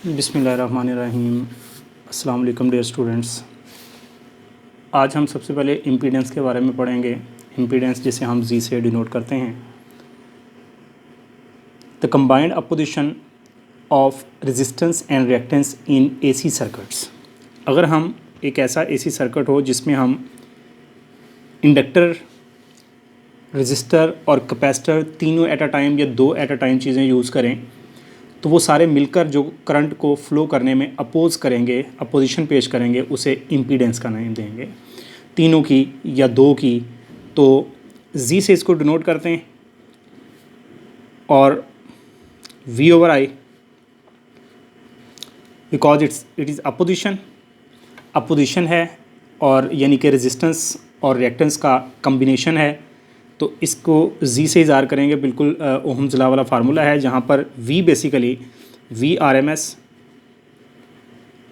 बिस्मिल्लाहिर्रहमानिर्रहीम। अस्सलाम वालेकुम डियर स्टूडेंट्स। आज हम सबसे पहले इम्पीडेंस के बारे में पढ़ेंगे। इम्पीडेंस जिसे हम जी से डिनोट करते हैं। The combined opposition of resistance and reactance in AC circuits. अगर हम एक ऐसा एसी सर्किट हो जिसमें हम इंडक्टर, रेजिस्टर और कैपेसिटर तीनों एट अ टाइम या दो एट अ टाइम चीज़ें यूज़ करें, तो वो सारे मिलकर जो करंट को फ्लो करने में अपोज करेंगे, अपोजिशन पेश करेंगे, उसे इम्पीडेंस का नाम देंगे। तीनों की या दो की, तो जी से इसको डिनोट करते हैं और V over I, because it is opposition है और यानी कि रेजिस्टेंस और रिएक्टेंस का कम्बिनेशन है, तो इसको जी से इज़हार करेंगे। बिल्कुल ओहम्स लॉ वाला फार्मूला है, जहाँ पर V basically V R M S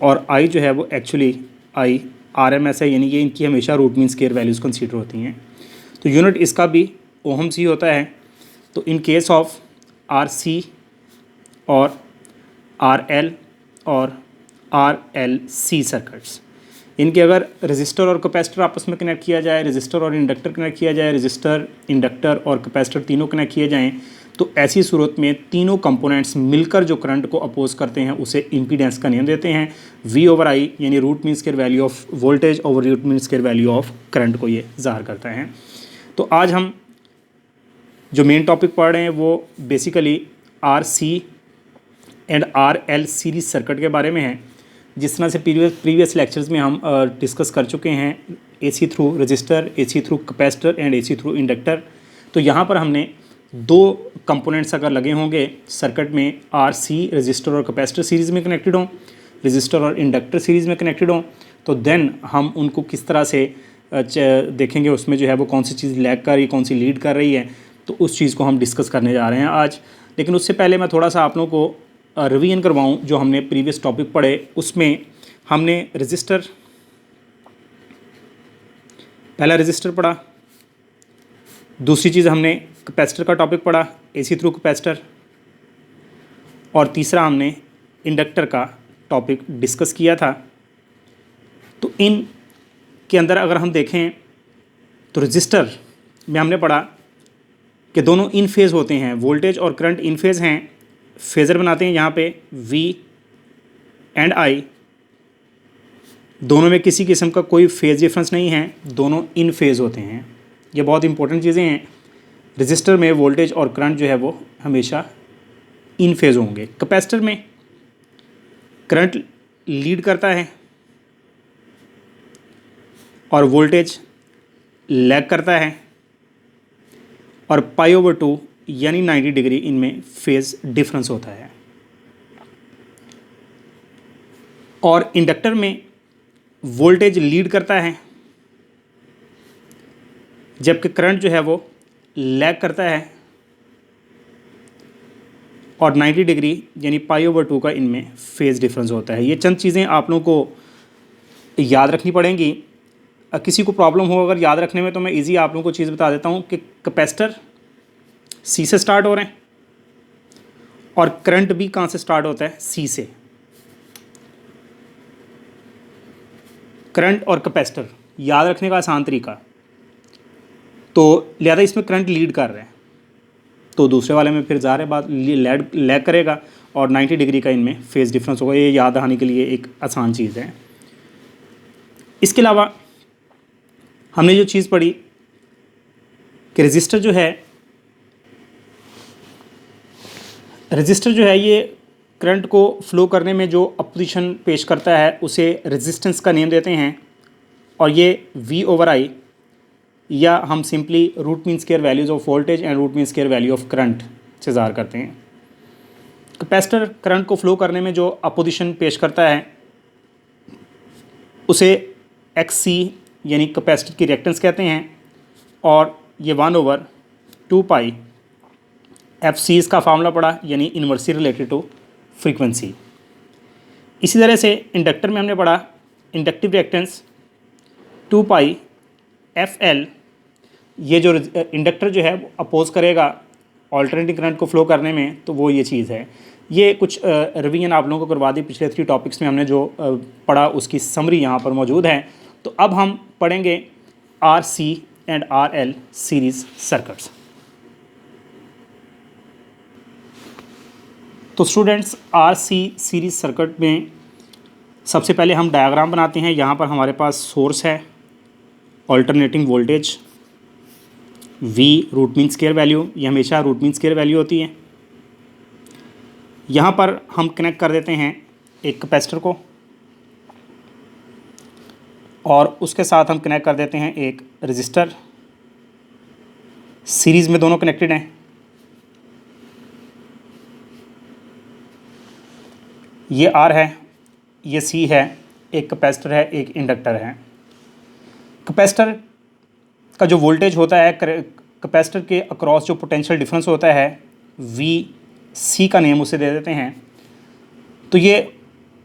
और आई जो है वो actually I R M S है, यानी कि इनकी हमेशा root mean square values consider होती हैं। तो यूनिट इसका भी ओहम्स ही होता है। तो in case of R C और आर एल और आर एल सी सर्किट्स, इनके अगर रजिस्टर और कैपेसिटर आपस में कनेक्ट किया जाए, रजिस्टर और इंडक्टर कनेक्ट किया जाए, रजिस्टर, इंडक्टर और कैपेसिटर तीनों कनेक्ट किए जाएँ, तो ऐसी सूरत में तीनों कंपोनेंट्स मिलकर जो करंट को अपोज करते हैं उसे इम्पीडेंस का नेम देते हैं। वी ओवर आई यानी root mean square value of voltage over root mean square value of current को ये ज़ाहिर करता है। तो आज हम जो मेन टॉपिक पढ़ रहे हैं वो basically R C and R L series circuit के बारे में है। जिस तरह से प्रीवियस लेक्चर्स में हम डिस्कस कर चुके हैं, AC through register, AC through capacitor and AC through inductor. तो यहाँ पर हमने दो कंपोनेंट्स अगर लगे होंगे सर्किट में, आर सी रजिस्टर और कैपेसिटर सीरीज़ में कनेक्टेड हों, रजिस्टर और इंडक्टर सीरीज़ में कनेक्टेड हों, तो देन हम उनको किस तरह से देखेंगे, उसमें जो है वो कौन सी चीज़ लैग कर रही है, कौन सी लीड कर रही है, तो उस चीज़ को हम डिस्कस करने जा रहे हैं आज। लेकिन उससे पहले मैं थोड़ा सा आप लोगों को रिवीजन करवाऊँ जो हमने प्रीवियस टॉपिक पढ़े। उसमें हमने रजिस्टर, पहला रजिस्टर पढ़ा, दूसरी चीज़ हमने कैपेसिटर का टॉपिक पढ़ा, एसी थ्रू कैपेसिटर, और तीसरा हमने इंडक्टर का टॉपिक डिस्कस किया था। तो इन के अंदर अगर हम देखें तो रजिस्टर में हमने पढ़ा कि दोनों इन फेज़ होते हैं, वोल्टेज और करंट इन फेज़ हैं, फेज़र बनाते हैं यहाँ पे वी एंड आई, दोनों में किसी किस्म का कोई फेज़ डिफरेंस नहीं है, दोनों इन फेज़ होते हैं। ये बहुत इंपॉर्टेंट चीज़ें हैं। रजिस्टर में वोल्टेज और करंट जो है वो हमेशा इन फेज़ होंगे। कैपेसिटर में करंट लीड करता है और वोल्टेज लैग करता है, और पाई ओवर 2 यानी 90 डिग्री इनमें फेज़ डिफरेंस होता है। और इंडक्टर में वोल्टेज लीड करता है जबकि करंट जो है वो लैग करता है, और 90 डिग्री यानी पाई ओवर 2 का इनमें फेज़ डिफरेंस होता है। ये चंद चीज़ें आप लोगों को याद रखनी पड़ेंगी। किसी को प्रॉब्लम हो अगर याद रखने में, तो मैं इजी आप लोगों को चीज़ बता देता हूँ कि कैपेसिटर सी से स्टार्ट हो रहे हैं और करंट भी कहाँ से स्टार्ट होता है, सी से। करंट और कैपेसिटर याद रखने का आसान तरीका, तो लिहाजा इसमें करंट लीड कर रहे हैं, तो दूसरे वाले में फिर ज़ाहिर है बात लैग करेगा और 90 डिग्री का इनमें फेज़ डिफरेंस होगा। ये याद रखने के लिए एक आसान चीज़ है। इसके अलावा हमने जो चीज़ पढ़ी कि रजिस्टर जो है ये करंट को फ्लो करने में जो अपोजिशन पेश करता है उसे रेजिस्टेंस का नेम देते हैं, और ये वी ओवर आई या हम simply root mean square values of voltage and root mean square value of current से ज़ाहिर करते हैं। कैपेसिटर करंट को फ्लो करने में जो अपोजिशन पेश करता है उसे एक्स सी यानी कैपेसिटर की रिएक्टेंस कहते हैं, और ये 1/2 पाई एफ सी इसका फार्मूला पड़ा, यानी इन्वर्सली रिलेटेड टू फ्रीक्वेंसी। इसी तरह से इंडक्टर में हमने पढ़ा इंडक्टिव रिएक्टेंस 2 पाई एफ एल, ये जो इंडक्टर जो है वो अपोज करेगा ऑल्टरनेटिंग करंट को फ्लो करने में, तो वो ये चीज़ है। ये कुछ रिवीजन आप लोगों को करवा दी। पिछले 3 टॉपिक्स में हमने जो पढ़ा उसकी समरी यहाँ पर मौजूद है। तो अब हम पढ़ेंगे RC and RL series circuits. तो स्टूडेंट्स, RC सीरीज़ सर्किट में सबसे पहले हम डायग्राम बनाते हैं। यहाँ पर हमारे पास सोर्स है, alternating voltage, V root mean square value, ये हमेशा रूट मीन स्क्वायर वैल्यू होती है। यहाँ पर हम कनेक्ट कर देते हैं एक कैपेसिटर को और उसके साथ हम कनेक्ट कर देते हैं एक रजिस्टर। सीरीज़ में दोनों कनेक्टेड हैं। ये R है, ये C है, एक कैपेसिटर है, एक इंडक्टर है। कैपेसिटर का जो वोल्टेज होता है, कैपेसिटर के अक्रॉस जो पोटेंशियल डिफरेंस होता है, VC का नेम उसे दे देते हैं। तो ये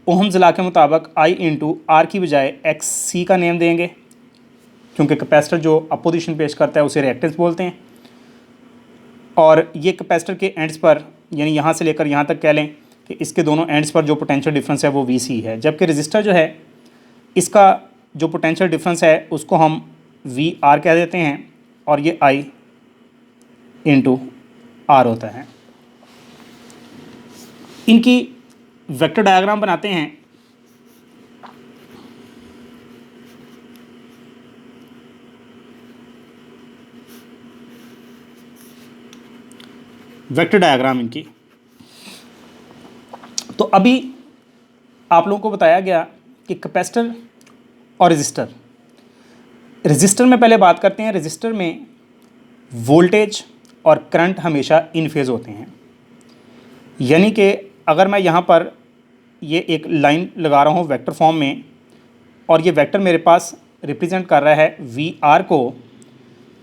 ओहम्स लॉ के मुताबिक I इंटू R की बजाय XC का नेम देंगे, क्योंकि कैपेसिटर जो अपोजिशन पेश करता है उसे रिएक्टेंस बोलते हैं। और ये कैपेसिटर के एंड्स पर, यानी यहाँ से लेकर यहाँ तक कह लें कि इसके दोनों एंड्स पर जो पोटेंशियल डिफरेंस है वो VC है। जबकि रजिस्टर जो है, इसका जो पोटेंशियल डिफरेंस है उसको हम VR कह देते हैं और ये I इंटू R होता है। इनकी वेक्टर डायग्राम बनाते हैं। वेक्टर डायग्राम इनकी। तो अभी आप लोगों को बताया गया कि कैपेसिटर और रजिस्टर में पहले बात करते हैं। रजिस्टर में वोल्टेज और करंट हमेशा इन फेज़ होते हैं, यानी कि अगर मैं यहाँ पर ये एक लाइन लगा रहा हूँ वेक्टर फॉर्म में और ये वेक्टर मेरे पास रिप्रेजेंट कर रहा है VR को,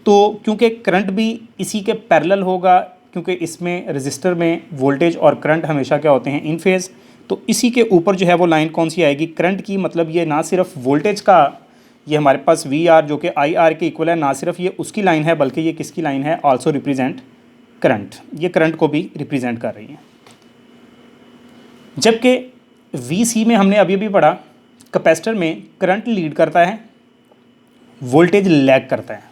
तो क्योंकि करंट भी इसी के पैरेलल होगा, क्योंकि इसमें रजिस्टर में वोल्टेज और करंट हमेशा क्या होते हैं, इन फेज़। तो इसी के ऊपर जो है वो लाइन कौन सी आएगी, करंट की। मतलब ये ना सिर्फ वोल्टेज का, ये हमारे पास VR जो कि IR के इक्वल है, ना सिर्फ ये उसकी लाइन है बल्कि ये किसकी लाइन है, आल्सो रिप्रेजेंट करंट। ये करंट को भी रिप्रेजेंट कर रही है। जबकि VC में हमने अभी पढ़ा, कैपेसिटर में करंट लीड करता है, वोल्टेज लैग करता है।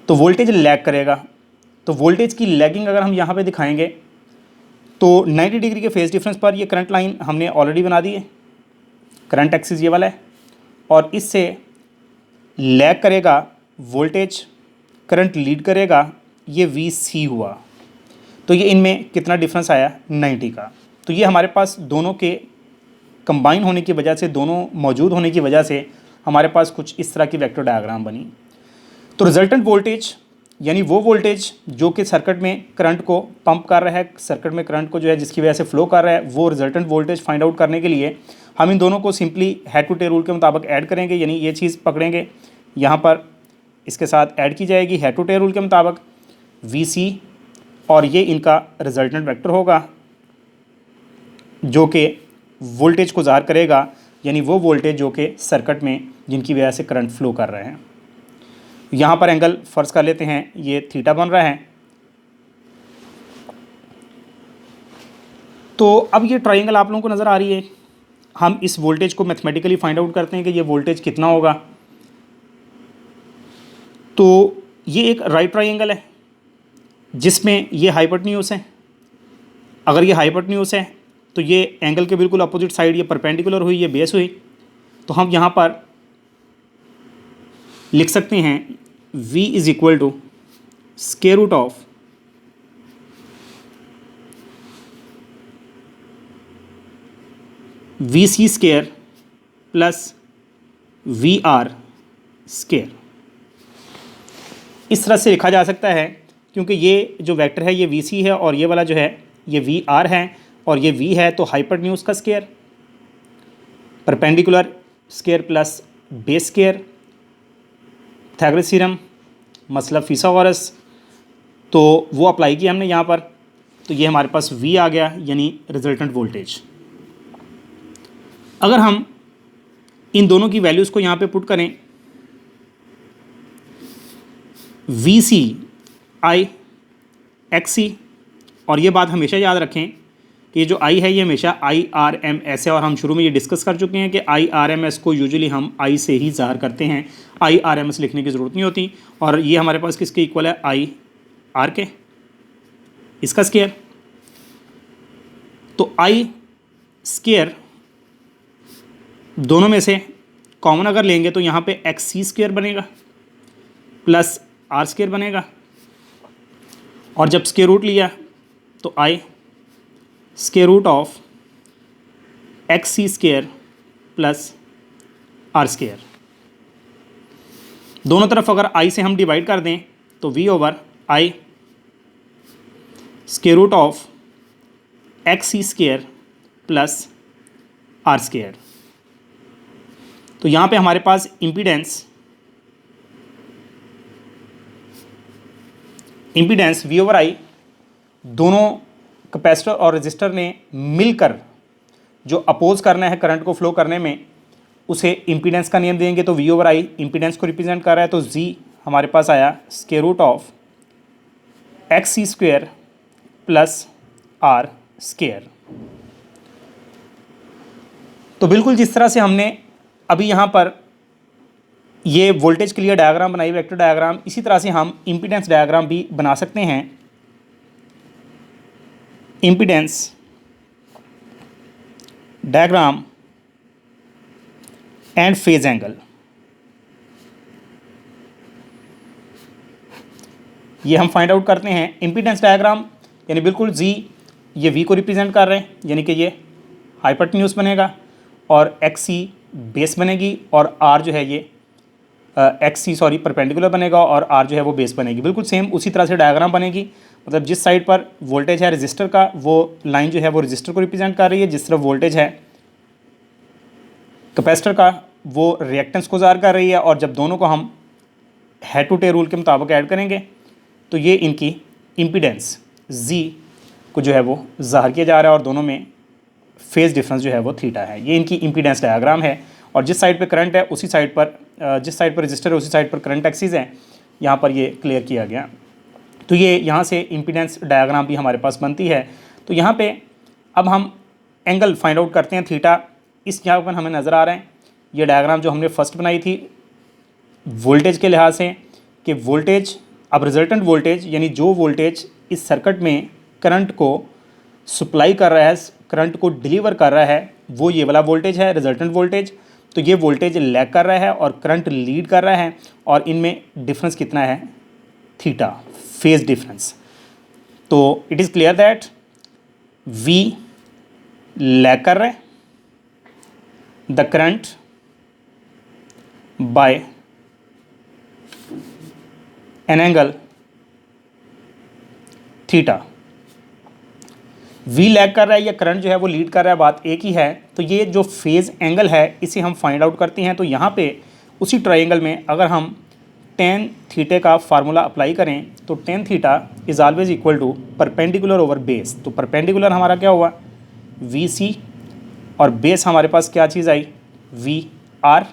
तो वोल्टेज लैग करेगा, तो वोल्टेज की लैगिंग अगर हम यहाँ पे दिखाएंगे तो 90 डिग्री के फेज़ डिफरेंस पर ये करंट लाइन हमने ऑलरेडी बना दी है। करंट एक्सिस ये वाला है और इससे लैग करेगा वोल्टेज, करंट लीड करेगा, ये VC हुआ। तो ये इनमें कितना डिफरेंस आया, 90 का। तो ये हमारे पास दोनों के कंबाइन होने की वजह से, दोनों मौजूद होने की वजह से हमारे पास कुछ इस तरह की वेक्टर डायग्राम बनी। तो रिजल्टेंट वोल्टेज, यानी वो वोल्टेज जो कि सर्किट में करंट को पंप कर रहा है, सर्किट में करंट को जो है जिसकी वजह से फ्लो कर रहा है, वो रिजल्टेंट वोल्टेज फाइंड आउट करने के लिए हम इन दोनों को simply head to tail rule के मुताबिक ऐड करेंगे। यानी ये चीज़ पकड़ेंगे, यहाँ पर इसके साथ ऐड की जाएगी हेड टू टेल रूल के मुताबिक VC, और ये इनका रिजल्टेंट वेक्टर होगा जो कि वोल्टेज को ज़ाहिर करेगा, यानी वो वोल्टेज जो कि सर्किट में जिनकी वजह से करंट फ्लो कर रहे हैं। यहाँ पर एंगल फ़र्ज़ कर लेते हैं ये थीटा बन रहा है। तो अब ये ट्रायंगल आप लोगों को नज़र आ रही है। हम इस वोल्टेज को मैथमेटिकली फाइंड आउट करते हैं कि ये वोल्टेज कितना होगा। तो ये एक राइट ट्रायंगल है जिसमें ये हाइपोटेन्यूज है। अगर ये हाइपोटेन्यूज है तो ये एंगल के बिल्कुल अपोजिट साइड, ये परपेंडिकुलर हुई, ये बेस हुई। तो हम यहाँ पर लिख सकते हैं V is equal to square root of VC square plus VR square. इस तरह से लिखा जा सकता है क्योंकि ये जो वेक्टर है ये VC है और ये वाला जो है ये VR है और ये V है, तो हाइपोटेन्यूज का square, perpendicular square plus base square, Pythagoras theorem, मतलब फिथागोरस, तो वो अप्लाई किया हमने यहाँ पर। तो ये हमारे पास V आ गया, यानी रिजल्टेंट वोल्टेज। अगर हम इन दोनों की वैल्यूज़ को यहाँ पे पुट करें, VC I XC, और ये बात हमेशा याद रखें कि ये जो आई है ये हमेशा IRMS है, और हम शुरू में ये डिस्कस कर चुके हैं कि IRMS को यूजुअली हम आई से ही ज़ाहिर करते हैं, IRMS लिखने की ज़रूरत नहीं होती। और ये हमारे पास किसके इक्वल है, IR के, इसका स्केयर। तो आई स्केयर दोनों में से कॉमन अगर लेंगे तो यहाँ पे XC स्क्वायर बनेगा प्लस R स्क्वायर बनेगा, और जब स्क्वायर रूट लिया तो I square root of XC square plus R square. दोनों तरफ अगर आई से हम डिवाइड कर दें तो V over I square root of XC square plus R square. तो यहाँ पे हमारे पास इम्पीडेंस V ओवर आई, दोनों कैपेसिटर और रेजिस्टर ने मिलकर जो अपोज करना है करंट को फ्लो करने में, उसे इम्पीडेंस का नियम देंगे। तो V ओवर आई इम्पीडेंस को रिप्रेजेंट कर रहा है, तो Z हमारे पास आया square root of XC square plus R square. तो बिल्कुल जिस तरह से हमने अभी यहाँ पर ये वोल्टेज के लिए डायग्राम बनाई, वेक्टर डायग्राम, इसी तरह से हम इम्पीडेंस डायग्राम भी बना सकते हैं। Impedance diagram and phase angle, ये हम फाइंड आउट करते हैं। इम्पीडेंस डायग्राम यानी बिल्कुल जी ये वी को रिप्रेजेंट कर रहे हैं, यानी कि ये हाइपोटेन्यूज बनेगा और एक्सी बेस बनेगी और आर जो है ये एक्सी परपेंडिकुलर बनेगा और आर जो है वो बेस बनेगी। बिल्कुल सेम उसी तरह से डायग्राम बनेगी, मतलब जिस साइड पर वोल्टेज है रजिस्टर का वो लाइन जो है वो रजिस्टर को रिप्रेजेंट कर रही है, जिस तरफ वोल्टेज है कैपेसिटर का वो रिएक्टेंस को ज़ाहिर कर रही है। और जब दोनों को हम हेड टू टेल रूल के मुताबिक ऐड करेंगे तो ये इनकी इम्पीडेंस जी को जो है वो ज़ाहिर किया जा रहा है और दोनों में फेज़ डिफरेंस जो है वो थीटा है। ये इनकी इम्पीडेंस डायग्राम है और जिस साइड पे करंट है उसी साइड पर जिस साइड पर रजिस्टर है उसी साइड पर करंट एक्सिस है, यहाँ पर ये क्लियर किया गया। तो ये यहाँ से इम्पीडेंस डायग्राम भी हमारे पास बनती है। तो यहाँ पे अब हम एंगल फाइंड आउट करते हैं थीटा। इस जगह पर हमें नज़र आ रहा है ये डायग्राम जो हमने फर्स्ट बनाई थी वोल्टेज के लिहाज से, कि वोल्टेज अब रिजल्टेंट वोल्टेज यानी जो वोल्टेज इस सर्किट में करंट को सप्लाई कर रहा है, करंट को डिलीवर कर रहा है, वो ये वाला वोल्टेज है रिजल्टेंट वोल्टेज। तो ये वोल्टेज लैग कर रहा है और करंट लीड कर रहा है और इनमें डिफरेंस कितना है, थीटा, फेज डिफरेंस। तो it is clear that V lag कर रहा है the current by an angle theta. V lag कर रहा है या करंट जो है वो लीड कर रहा है, बात एक ही है। तो ये जो फेज़ एंगल है इसे हम फाइंड आउट करते हैं। तो यहाँ पे उसी ट्रायंगल में अगर हम टेन थीटे का फार्मूला अप्लाई करें तो tan theta is always equal to perpendicular over base. तो परपेंडिकुलर हमारा क्या हुआ, VC, और बेस हमारे पास क्या चीज़ आई, VR।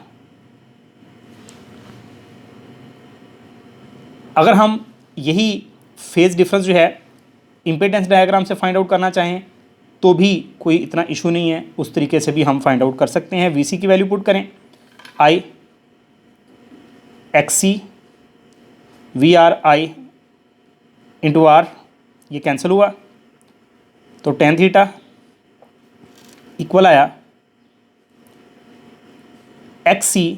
अगर हम यही फेज़ डिफरेंस जो है इम्पीडेंस डायग्राम से फाइंड आउट करना चाहें तो भी कोई इतना इशू नहीं है, उस तरीके से भी हम फाइंड आउट कर सकते हैं। VC की वैल्यू पुट करें, I XC VR I into R, ये कैंसिल हुआ तो टेन थीटा इक्वल आया XC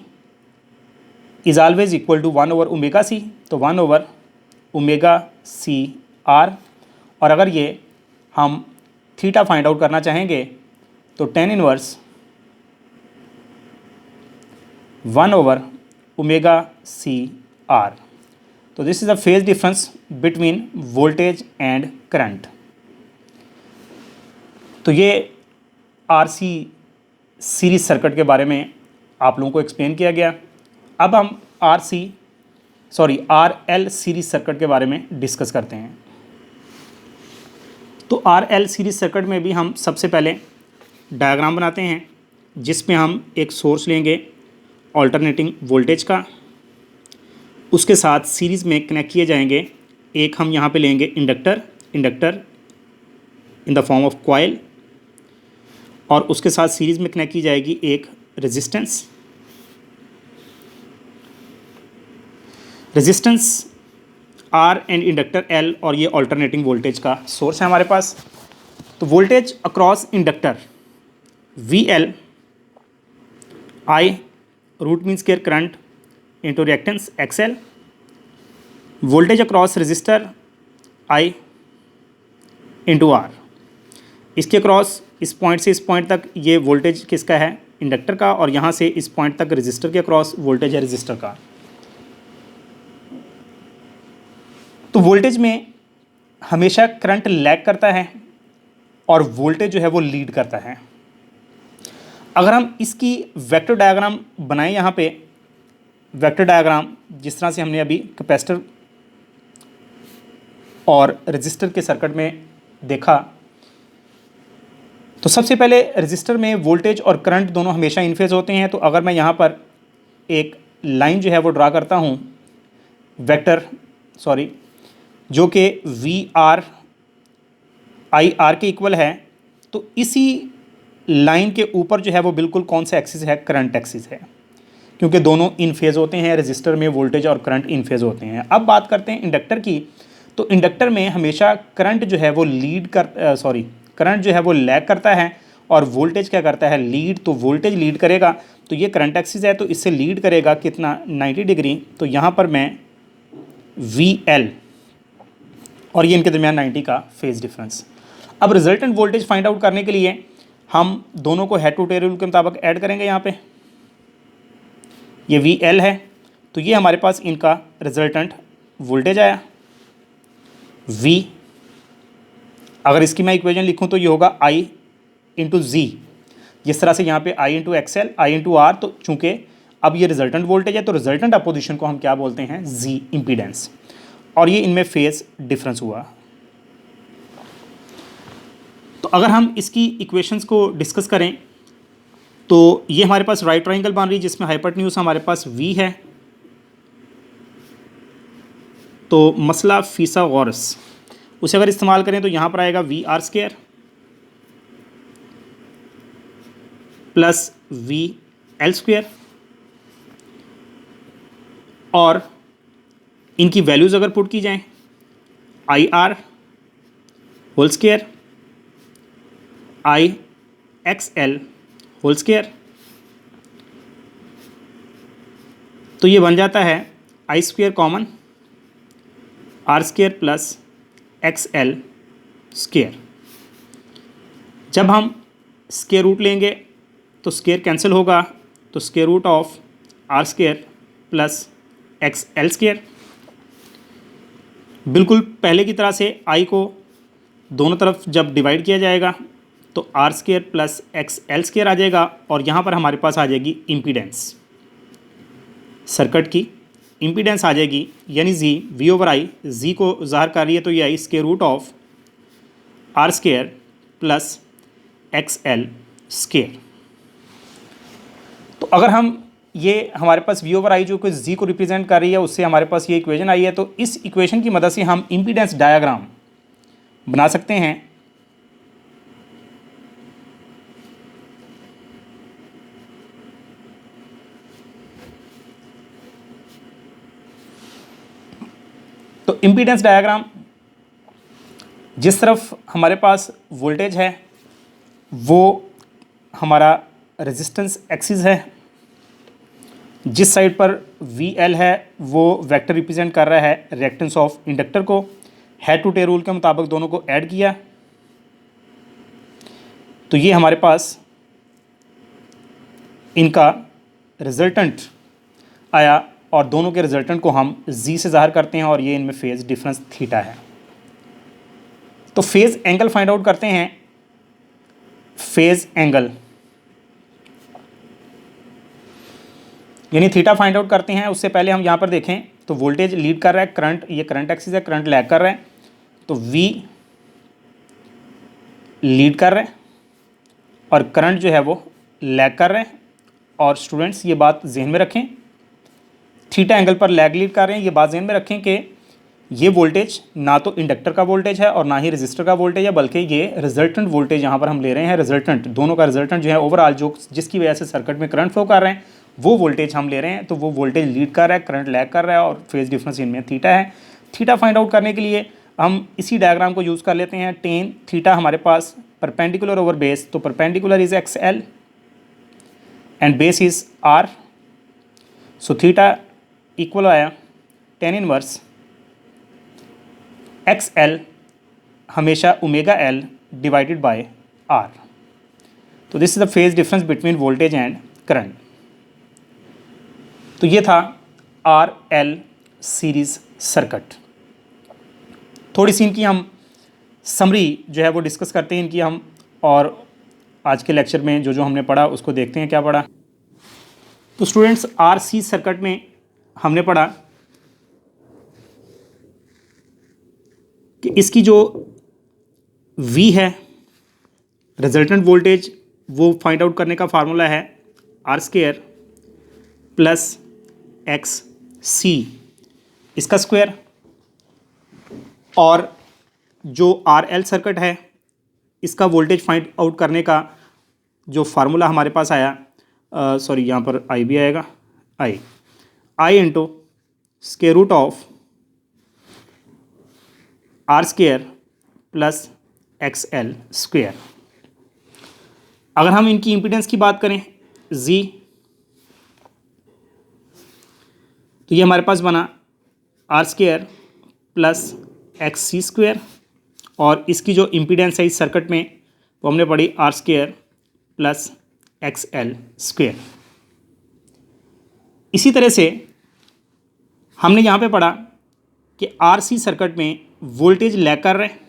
is always equal to 1 over omega C, तो 1 ओवर ओमेगा C R। और अगर ये हम थीटा फाइंड आउट करना चाहेंगे तो tan inverse 1 over omega C R। तो this is the phase difference between voltage and current. तो ये RC सीरीज सर्किट के बारे में आप लोगों को एक्सप्लेन किया गया। अब हम RL सीरीज सर्किट के बारे में डिस्कस करते हैं। तो RL सीरीज सर्किट में भी हम सबसे पहले डायग्राम बनाते हैं जिसमें हम एक सोर्स लेंगे ऑल्टरनेटिंग वोल्टेज का, उसके साथ सीरीज़ में कनेक्ट किए जाएंगे एक हम यहाँ पे लेंगे inductor in the form of coil, और उसके साथ सीरीज़ में कनेक्ट की जाएगी एक resistance. R and inductor L, और ये ऑल्टरनेटिंग वोल्टेज का सोर्स है हमारे पास। तो voltage across inductor V L, I root mean square current into reactance X L. Voltage across resistor I into R. इसके अक्रॉस इस पॉइंट से इस पॉइंट तक ये वोल्टेज किसका है, इंडक्टर का, और यहाँ से इस पॉइंट तक रजिस्टर के अक्रॉस वोल्टेज है रजिस्टर का। तो वोल्टेज में हमेशा करंट लैग करता है और वोल्टेज जो है वो लीड करता है। अगर हम इसकी वेक्टर डायग्राम बनाएं, यहाँ पे वेक्टर डायग्राम जिस तरह से हमने अभी कैपेसिटर और रजिस्टर के सर्किट में देखा, तो सबसे पहले रजिस्टर में वोल्टेज और करंट दोनों हमेशा इन फेज होते हैं। तो अगर मैं यहाँ पर एक लाइन जो है वो ड्रा करता हूँ जो कि वी आर आई आर के इक्वल है, तो इसी लाइन के ऊपर जो है वो बिल्कुल कौन सा एक्सिस है, करंट एक्सिस है, क्योंकि दोनों इन फेज होते हैं। रजिस्टर में वोल्टेज और करंट इन फेज होते हैं। अब बात करते हैं इंडक्टर की। तो इंडक्टर में हमेशा करंट जो है वो करंट जो है वो लैग करता है और वोल्टेज क्या करता है, लीड। तो वोल्टेज लीड करेगा, तो ये करंट एक्सिस है, तो इससे लीड करेगा कितना, 90 डिग्री। तो यहाँ पर मैं वी एल और ये इनके दरमियान 90 का फेज डिफरेंस। अब रिजल्टेंट वोल्टेज फाइंड आउट करने के लिए हम दोनों को हेड टू टेल रूल के मुताबिक ऐड करेंगे। यहाँ पे ये वी एल है, तो ये हमारे पास इनका रिजल्टेंट वोल्टेज आया वी। अगर इसकी मैं इक्वेशन लिखूँ तो ये होगा आई इंटू जी, जिस तरह से यहाँ पे I into XL, I into R. तो चूँकि अब ये रिजल्टेंट वोल्टेज है, तो रिजल्टेंट अपोजिशन को हम क्या बोलते हैं, जी इम्पीडेंस। और ये इनमें फेज डिफरेंस हुआ। तो अगर हम इसकी इक्वेशंस को डिस्कस करें तो ये हमारे पास राइट ट्राइंगल बन रही है जिसमें हाइपोटेन्यूज हमारे पास v है। तो मसला फिसागोरस उसे अगर इस्तेमाल करें तो यहाँ पर आएगा V R square plus V L square, और इनकी वैल्यूज़ अगर पुट की जाएं, I R whole square, I X L whole square, तो ये बन जाता है I square common R square plus X L square. जब हम स्क्वायर रूट लेंगे तो स्क्वायर कैंसिल होगा, तो square root of R square plus X L square. बिल्कुल पहले की तरह से आई को दोनों तरफ जब डिवाइड किया जाएगा तो R square plus X L square आ जाएगा, और यहाँ पर हमारे पास आ जाएगी इम्पीडेंस, सर्किट की इम्पीडेंस आ जाएगी, यानी जी वी ओवर आई, जी को ज़ाहिर कर रही है तो ये I square root of R square plus X L square. तो अगर हम ये हमारे पास वी ओवर आई जो कि जी को रिप्रेजेंट कर रही है, उससे हमारे पास ये इक्वेशन आई है। तो इस इक्वेशन की मदद से हम इम्पीडेंस डायग्राम बना सकते हैं। तो इम्पीडेंस डायग्राम, जिस तरफ हमारे पास वोल्टेज है वो हमारा रेजिस्टेंस एक्सिस है, जिस साइड पर वी एल है वो वेक्टर रिप्रेजेंट कर रहा है रिएक्टेंस ऑफ इंडक्टर को। हेड टू टेल रूल के मुताबिक दोनों को ऐड किया तो ये हमारे पास इनका रिजल्टेंट आया, और दोनों के रिजल्टेंट को हम जी से ज़ाहिर करते हैं, और ये इनमें फेज़ डिफरेंस थीटा है। तो फेज़ एंगल फाइंड आउट करते हैं। फेज़ एंगल यानी थीटा फाइंड आउट करते हैं। उससे पहले हम यहाँ पर देखें तो वोल्टेज लीड कर रहा है, करंट, ये करंट एक्सिस है, करंट लैग कर रहा है, तो वी लीड कर रहा है और करंट जो है वो लैग कर रहे हैं। और स्टूडेंट्स ये बात जहन में रखें, थीटा एंगल पर लैग लीड कर रहे हैं, ये बात जहन में रखें कि ये वोल्टेज ना तो इंडक्टर का वोल्टेज है और ना ही रजिस्टर का वोल्टेज है, बल्कि ये रिजल्टेंट वोल्टेज यहाँ पर हम ले रहे हैं। रिजल्टेंट, दोनों का रिजल्टेंट जो है ओवरऑल, जो जिसकी वजह से सर्किट में करंट फ्लो कर रहे हैं, वो वोल्टेज हम ले रहे हैं। तो वो वोल्टेज लीड कर रहा है, करंट लैग कर रहा है, और फेज डिफरेंस इनमें थीटा है। थीटा फाइंड आउट करने के लिए हम इसी डायग्राम को यूज़ कर लेते हैं। टेन थीटा हमारे पास परपेंडिकुलर ओवर बेस, तो perpendicular is X L and base is R. So theta equal आया टेन इनवर्स एक्स एल हमेशा omega L divided by R. तो this is the phase difference between voltage and current. तो ये था are L series circuit. थोड़ी सी इनकी हम summary जो है वो डिस्कस करते हैं इनकी हम, और आज के लेक्चर में जो जो हमने पढ़ा उसको देखते हैं क्या पढ़ा। तो स्टूडेंट्स, आर सी सर्किट में हमने पढ़ा कि इसकी जो V है रिजल्टेंट वोल्टेज, वो फाइंड आउट करने का फार्मूला है आर स्क्वायर प्लस एक्स सी इसका स्क्वायर। और जो आर एल सर्किट है इसका वोल्टेज फाइंड आउट करने का जो फार्मूला हमारे पास आया, सॉरी यहाँ पर आई भी आएगा, I into square root of R square plus X L square. अगर हम इनकी इम्पीडेंस की बात करें Z, तो ये हमारे पास बना R square plus X C square, और इसकी जो इम्पीडेंस है इस सर्किट में वो हमने पढ़ी R square plus X L square. इसी तरह से हमने यहाँ पे पढ़ा कि आर सी सर्किट में वोल्टेज लैग कर रहा है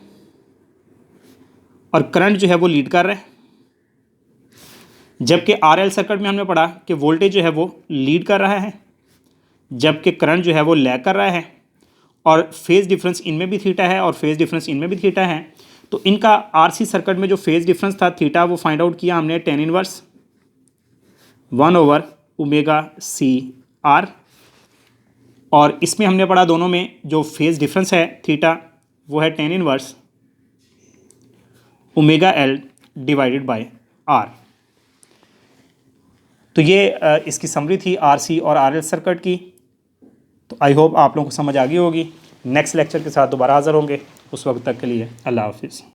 और करंट जो है वो लीड कर रहा है, जबकि आर एल सर्किट में हमने पढ़ा कि वोल्टेज जो है वो लीड कर रहा है जबकि करंट जो है वो लैग कर रहा है, और फेज़ डिफरेंस इनमें भी थीटा है और फेज़ डिफरेंस इनमें भी थीटा है। तो इनका आर सी सर्किट में जो फेज़ डिफरेंस था थीटा, वो फाइंड आउट किया हमने टेन इनवर्स 1/ωc/R, और इसमें हमने पढ़ा दोनों में जो फेज़ डिफरेंस है थीटा वो है tan inverse ωL divided by R। तो ये इसकी समरी थी आर सी और आर एल सर्किट की। तो आई होप आप लोगों को समझ आ गई होगी। नेक्स्ट लेक्चर के साथ दोबारा हाज़िर होंगे, उस वक्त तक के लिए अल्लाह हाफिज़।